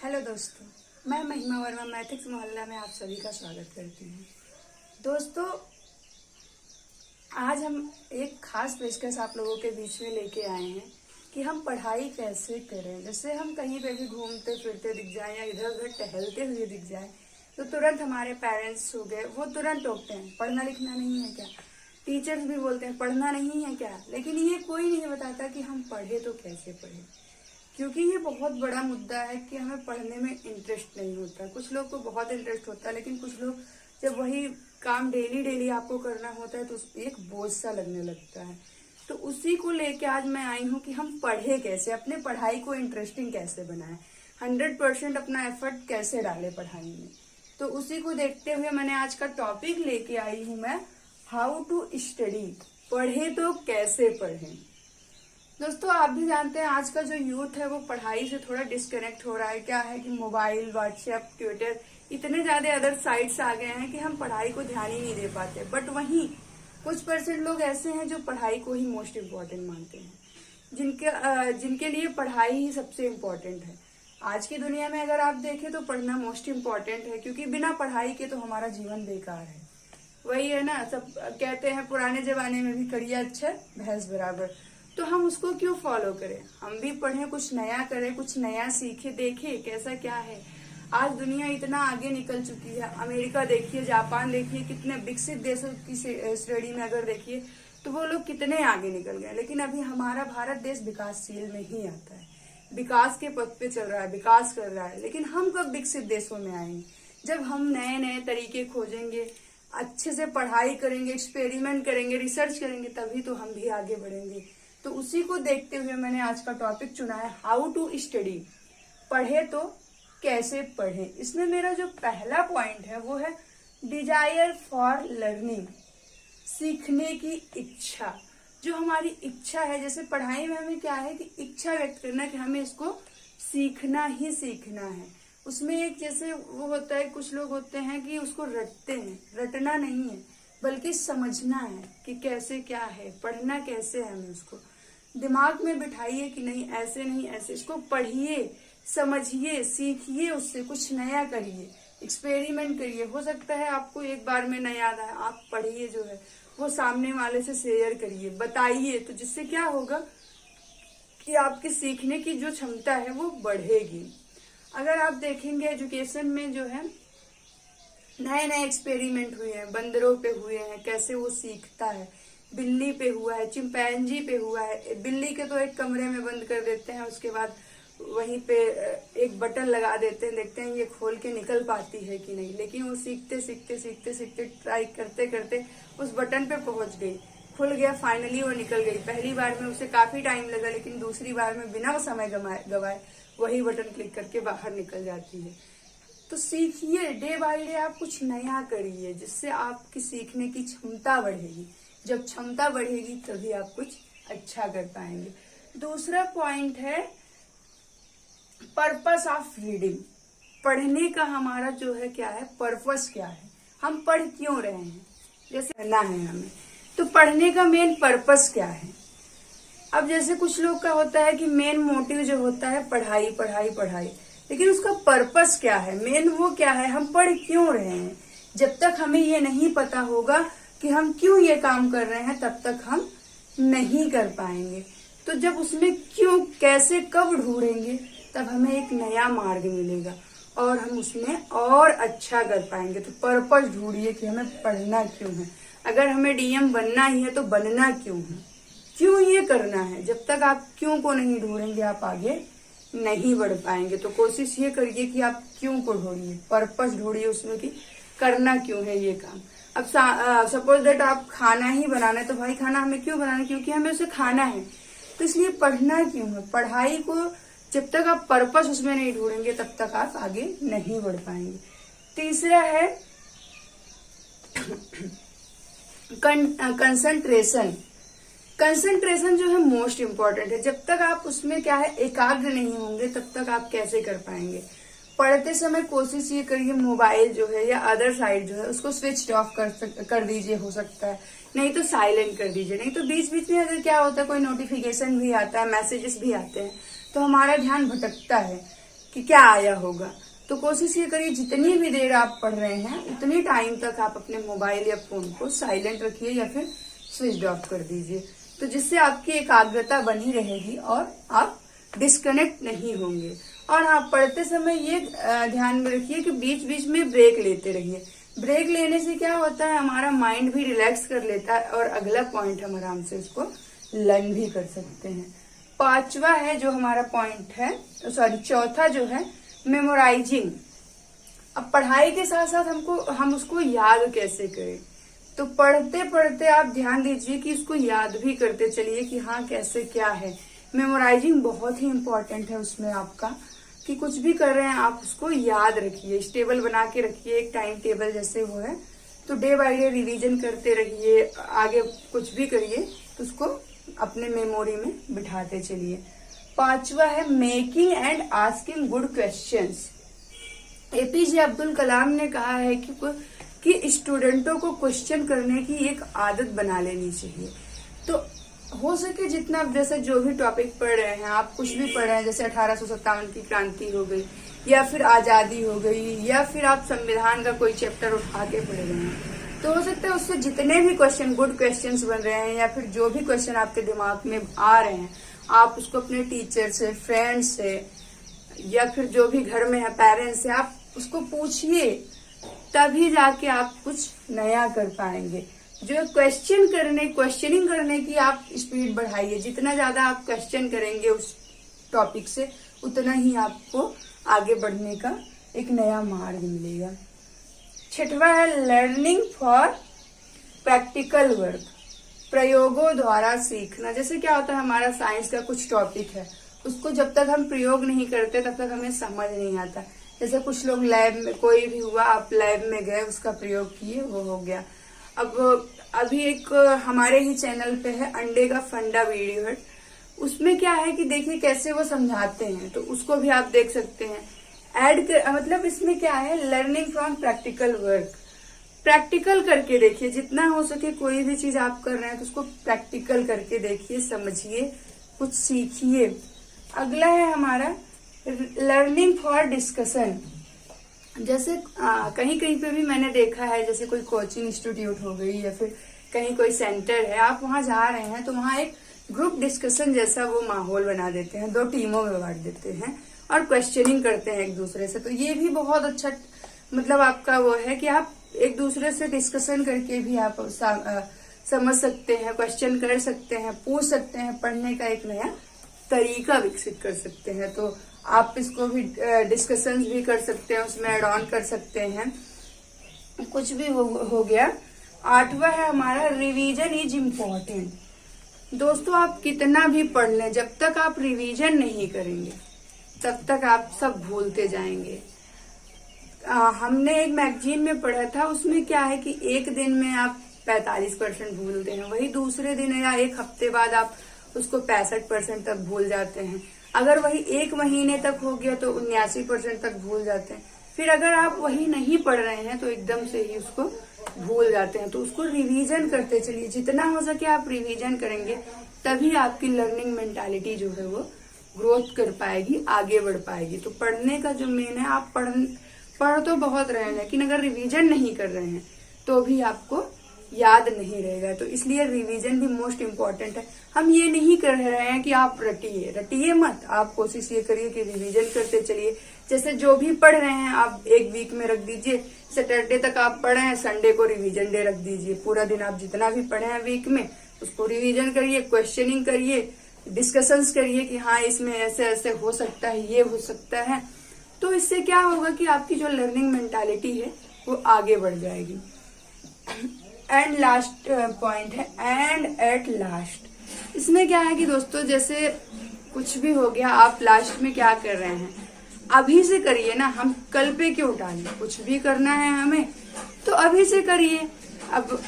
Hello दोस्तों, मैं महिमा वर्मा मैथिक्स मोहल्ला में आप सभी का स्वागत करती हूँ। दोस्तों, आज हम एक खास पेशकश आप लोगों के बीच में लेके आए हैं कि हम पढ़ाई कैसे करें। जैसे हम कहीं पे भी घूमते फिरते दिख जाए या इधर उधर टहलते हुए दिख जाए तो तुरंत हमारे पेरेंट्स हो गए वो तुरंत टोकते हैं, पढ़ना लिखना नहीं है क्या। टीचर्स भी बोलते हैं पढ़ना नहीं है क्या, लेकिन ये कोई नहीं बताता कि हम पढ़े तो कैसे पढ़े। क्योंकि ये बहुत बड़ा मुद्दा है कि हमें पढ़ने में इंटरेस्ट नहीं होता। कुछ लोग को बहुत इंटरेस्ट होता है, लेकिन कुछ लोग जब वही काम डेली डेली आपको करना होता है तो एक बोझ सा लगने लगता है। तो उसी को लेके आज मैं आई हूँ कि हम पढ़े कैसे, अपने पढ़ाई को इंटरेस्टिंग कैसे बनाएं, 100% अपना एफर्ट कैसे डालें पढ़ाई में। तो उसी को देखते हुए मैंने आज का टॉपिक लेके आई हूँ मैं, हाउ टू स्टडी, पढ़े तो कैसे पढ़ें। दोस्तों, आप भी जानते हैं आज का जो यूथ है वो पढ़ाई से थोड़ा डिस्कनेक्ट हो रहा है। क्या है कि मोबाइल, व्हाट्सएप, ट्विटर, इतने ज्यादा अदर साइट्स आ गए हैं कि हम पढ़ाई को ध्यान ही नहीं दे पाते। बट वहीं कुछ % लोग ऐसे हैं जो पढ़ाई को ही मोस्ट इम्पोर्टेंट मानते हैं, जिनके लिए पढ़ाई ही सबसे इम्पोर्टेंट है। आज की दुनिया में अगर आप देखें तो पढ़ना मोस्ट इम्पोर्टेंट है, क्योंकि बिना पढ़ाई के तो हमारा जीवन बेकार है। वही है ना, सब कहते हैं पुराने जमाने में भी कड़िया अच्छा भैंस बराबर। तो हम उसको क्यों फॉलो करें, हम भी पढ़ें, कुछ नया करें, कुछ नया सीखे, देखें कैसा क्या है। आज दुनिया इतना आगे निकल चुकी है। अमेरिका देखिए, जापान देखिए, कितने विकसित देशों की श्रेणी में अगर देखिए तो वो लोग कितने आगे निकल गए। लेकिन अभी हमारा भारत देश विकासशील में ही आता है, विकास के पथ पे चल रहा है, विकास कर रहा है। लेकिन हम कब विकसित देशों में आएंगे, जब हम नए नए तरीके खोजेंगे, अच्छे से पढ़ाई करेंगे, एक्सपेरिमेंट करेंगे, रिसर्च करेंगे, तभी तो हम भी आगे बढ़ेंगे। तो उसी को देखते हुए मैंने आज का टॉपिक चुना है, हाउ टू स्टडी, पढ़े तो कैसे पढ़े। इसमें मेरा जो पहला पॉइंट है वो है डिजायर फॉर लर्निंग, सीखने की इच्छा। जो हमारी इच्छा है, जैसे पढ़ाई में हमें क्या है कि इच्छा व्यक्त करना कि हमें इसको सीखना ही सीखना है। उसमें एक जैसे वो होता है, कुछ लोग होते हैं कि उसको रटते हैं, रटना नहीं है बल्कि समझना है कि कैसे क्या है, पढ़ना कैसे है। हमें उसको दिमाग में बिठाइए कि नहीं ऐसे नहीं ऐसे, इसको पढ़िए, समझिए, सीखिए, उससे कुछ नया करिए, एक्सपेरिमेंट करिए। हो सकता है आपको एक बार में न याद आए, आप पढ़िए, जो है वो सामने वाले से शेयर करिए, बताइए। तो जिससे क्या होगा कि आपकी सीखने की जो क्षमता है वो बढ़ेगी। अगर आप देखेंगे एजुकेशन में जो है नए नए एक्सपेरिमेंट हुए हैं, बंदरों पे हुए हैं, कैसे वो सीखता है, बिल्ली पे हुआ है, चिंपैंजी पे हुआ है। बिल्ली के तो एक कमरे में बंद कर देते हैं, उसके बाद वहीं पे एक बटन लगा देते हैं, देखते हैं ये खोल के निकल पाती है कि नहीं। लेकिन वो सीखते सीखते सीखते सीखते ट्राई करते करते उस बटन पे पहुंच गई, खुल गया, फाइनली वो निकल गई। पहली बार में उसे काफी टाइम लगा, लेकिन दूसरी बार में बिना समय गवाए वही बटन क्लिक करके बाहर निकल जाती है। तो सीखिए, डे बाय डे आप कुछ नया करिए, जिससे आपकी सीखने की क्षमता बढ़ेगी। जब क्षमता बढ़ेगी तभी आप कुछ अच्छा कर पाएंगे। दूसरा पॉइंट है पर्पस ऑफ रीडिंग, पढ़ने का हमारा जो है क्या है, पर्पस क्या है, हम पढ़ क्यों रहे हैं। जैसे पढ़ना है हमें, तो पढ़ने का मेन पर्पस क्या है। अब जैसे कुछ लोग का होता है कि मेन मोटिव जो होता है पढ़ाई पढ़ाई पढ़ाई, लेकिन उसका पर्पस क्या है, मेन वो क्या है, हम पढ़ क्यों रहे हैं। जब तक हमें ये नहीं पता होगा कि हम क्यों ये काम कर रहे हैं, तब तक हम नहीं कर पाएंगे। तो जब उसमें क्यों, कैसे, कब ढूंढेंगे, तब हमें एक नया मार्ग मिलेगा और हम उसमें और अच्छा कर पाएंगे। तो पर्पस ढूंढिए कि हमें पढ़ना क्यों है। अगर हमें डीएम बनना ही है तो बनना क्यों है, क्यों ये करना है। जब तक आप क्यों को नहीं ढूंढेंगे आप आगे नहीं बढ़ पाएंगे। तो कोशिश ये करिए कि आप क्यों को ढूंढिए, पर्पस ढूंढिए उसमें कि करना क्यों है ये काम। अब सपोज दैट आप खाना ही बनाना है, तो भाई खाना हमें क्यों बनाना है, क्योंकि हमें उसे खाना है। तो इसलिए पढ़ना क्यों है। पढ़ाई को जब तक आप पर्पस उसमें नहीं ढूंढेंगे तब तक आप आगे नहीं बढ़ पाएंगे। तीसरा है कंसंट्रेशन। कंसंट्रेशन जो है मोस्ट इम्पोर्टेंट है। जब तक आप उसमें क्या है एकाग्र नहीं होंगे तब तक आप कैसे कर पाएंगे। पढ़ते समय कोशिश ये करिए मोबाइल जो है या अदर साइड जो है उसको स्विच ऑफ कर दीजिए, हो सकता है, नहीं तो साइलेंट कर दीजिए। नहीं तो बीच बीच में अगर क्या होता है कोई नोटिफिकेशन भी आता है, मैसेजेस भी आते हैं, तो हमारा ध्यान भटकता है कि क्या आया होगा। तो कोशिश ये करिए जितनी भी देर आप पढ़ रहे हैं उतनी टाइम तक आप अपने मोबाइल या फोन को साइलेंट रखिए या फिर स्विच ऑफ कर दीजिए, तो जिससे आपकी एकाग्रता बनी रहेगी और आप डिस्कनेक्ट नहीं होंगे। और आप पढ़ते समय ये ध्यान में रखिए कि बीच बीच में ब्रेक लेते रहिए। ब्रेक लेने से क्या होता है, हमारा माइंड भी रिलैक्स कर लेता है और अगला पॉइंट हम आराम से उसको लर्न भी कर सकते हैं। पांचवा है जो हमारा पॉइंट है, चौथा जो है मेमोराइजिंग। अब पढ़ाई के साथ साथ हम उसको याद कैसे करें, तो पढ़ते पढ़ते आप ध्यान दीजिए कि उसको याद भी करते चलिए कि हाँ कैसे क्या है। मेमोराइजिंग बहुत ही इम्पोर्टेंट है उसमें आपका, कि कुछ भी कर रहे हैं आप उसको याद रखिए, स्टेबल बना के रखिए, एक टाइम टेबल जैसे वो है। तो डे बाय डे रिवीजन करते रहिए, आगे कुछ भी करिए तो उसको अपने मेमोरी में बिठाते चलिए। पांचवा है making and asking good questions. APJ Abdul Kalam ने कहा है कि स्टूडेंटों को क्वेश्चन करने की एक आदत बना लेनी चाहिए। तो हो सके जितना, जैसे जो भी टॉपिक पढ़ रहे हैं आप, कुछ भी पढ़ रहे हैं, जैसे 1857 की क्रांति हो गई या फिर आजादी हो गई या फिर आप संविधान का कोई चैप्टर उठा के पढ़ रहे हैं, तो हो सकता है उससे जितने भी क्वेश्चन गुड क्वेश्चंस बन रहे हैं या फिर जो भी क्वेश्चन आपके दिमाग में आ रहे हैं, आप उसको अपने टीचर से, फ्रेंड से या फिर जो भी घर में है पेरेंट्स से आप उसको पूछिए, तभी जाके आप कुछ नया कर पाएंगे। जो क्वेश्चनिंग करने की आप स्पीड बढ़ाइए। जितना ज्यादा आप क्वेश्चन करेंगे उस टॉपिक से, उतना ही आपको आगे बढ़ने का एक नया मार्ग मिलेगा। छठवा है लर्निंग फॉर प्रैक्टिकल वर्क। प्रयोगों द्वारा सीखना। जैसे क्या होता है, हमारा साइंस का कुछ टॉपिक है, उसको जब तक हम प्रयोग नहीं करते तब तक हमें समझ नहीं आता। जैसे कुछ लोग लैब में, कोई भी हुआ, आप लैब में गए, उसका प्रयोग किए, वो हो गया। अब अभी एक हमारे ही चैनल पे है अंडे का फंडा वीडियो है, उसमें क्या है कि देखिए कैसे वो समझाते हैं, तो उसको भी आप देख सकते हैं। मतलब इसमें क्या है, learning from practical work. Practical करके देखिए, जितना हो सके कोई भी चीज आप कर रहे हैं तो उसको प्रैक्टिकल करके देखिए, समझिए, कुछ सीखिए। अगला है हमारा लर्निंग फॉर डिस्कशन। जैसे कहीं कहीं पे भी मैंने देखा है, जैसे कोई कोचिंग इंस्टीट्यूट हो गई या फिर कहीं कोई सेंटर है, आप वहां जा रहे हैं तो वहां एक ग्रुप डिस्कशन जैसा वो माहौल बना देते हैं, 2 टीमों में बांट देते हैं और क्वेश्चनिंग करते हैं एक दूसरे से। तो ये भी बहुत अच्छा मतलब आपका वो है कि आप एक दूसरे से डिस्कशन करके भी आप समझ सकते हैं, क्वेश्चन कर सकते हैं, पूछ सकते हैं, पढ़ने का एक नया तरीका विकसित कर सकते हैं। तो आप इसको भी डिस्कशन भी कर सकते हैं, उसमें एड ऑन कर सकते हैं, कुछ भी हो गया। 8वां है हमारा रिवीजन इज इम्पोर्टेंट। दोस्तों आप कितना भी पढ़ लें, जब तक आप रिवीजन नहीं करेंगे तब तक आप सब भूलते जाएंगे। हमने एक मैगजीन में पढ़ा था, उसमें क्या है कि एक दिन में आप 45% भूलते हैं, वही दूसरे दिन या एक हफ्ते बाद आप उसको 65% तक भूल जाते हैं। अगर वही 1 महीने तक हो गया तो 79% तक भूल जाते हैं। फिर अगर आप वही नहीं पढ़ रहे हैं तो एकदम से ही उसको भूल जाते हैं। तो उसको रिवीजन करते चलिए, जितना हो सके आप रिवीजन करेंगे तभी आपकी लर्निंग मेंटालिटी जो है वो ग्रोथ कर पाएगी, आगे बढ़ पाएगी। तो पढ़ने का जो मेन है, आप पढ़ तो बहुत रहे हैं लेकिन अगर रिवीजन नहीं कर रहे हैं तो भी आपको याद नहीं रहेगा। तो इसलिए रिवीजन भी मोस्ट इम्पोर्टेंट है। हम ये नहीं कर रहे हैं कि आप रटिए मत, आप कोशिश ये करिए कि रिवीजन करते चलिए। जैसे जो भी पढ़ रहे हैं आप एक वीक में रख दीजिए, सैटरडे तक आप पढ़े हैं, संडे को रिवीजन डे रख दीजिए। पूरा दिन आप जितना भी पढ़े हैं वीक में उसको रिवीजन करिए, क्वेश्चनिंग करिए, डिस्कशंस करिए कि हाँ इसमें ऐसे ऐसे हो सकता है, ये हो सकता है। तो इससे क्या होगा कि आपकी जो लर्निंग मेंटालिटी है वो आगे बढ़ जाएगी। एंड लास्ट पॉइंट है एंड एट लास्ट। इसमें क्या है कि दोस्तों जैसे कुछ भी हो गया, आप लास्ट में क्या कर रहे हैं, अभी से करिए ना, हम कल पे क्यों टालें। कुछ भी करना है हमें तो अभी से करिए। अब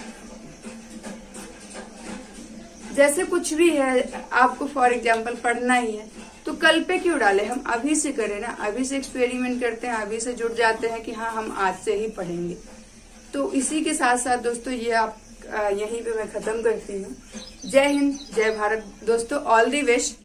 जैसे कुछ भी है आपको फॉर एग्जाम्पल पढ़ना ही है तो कल पे क्यों डाले, हम अभी से करें ना, अभी से एक्सपेरिमेंट करते हैं, अभी से जुट जाते हैं कि हाँ हम आज से ही पढ़ेंगे। तो इसी के साथ साथ दोस्तों ये आप यहीं पे मैं खत्म करती हूँ। जय हिंद, जय भारत दोस्तों, ऑल दी बेस्ट।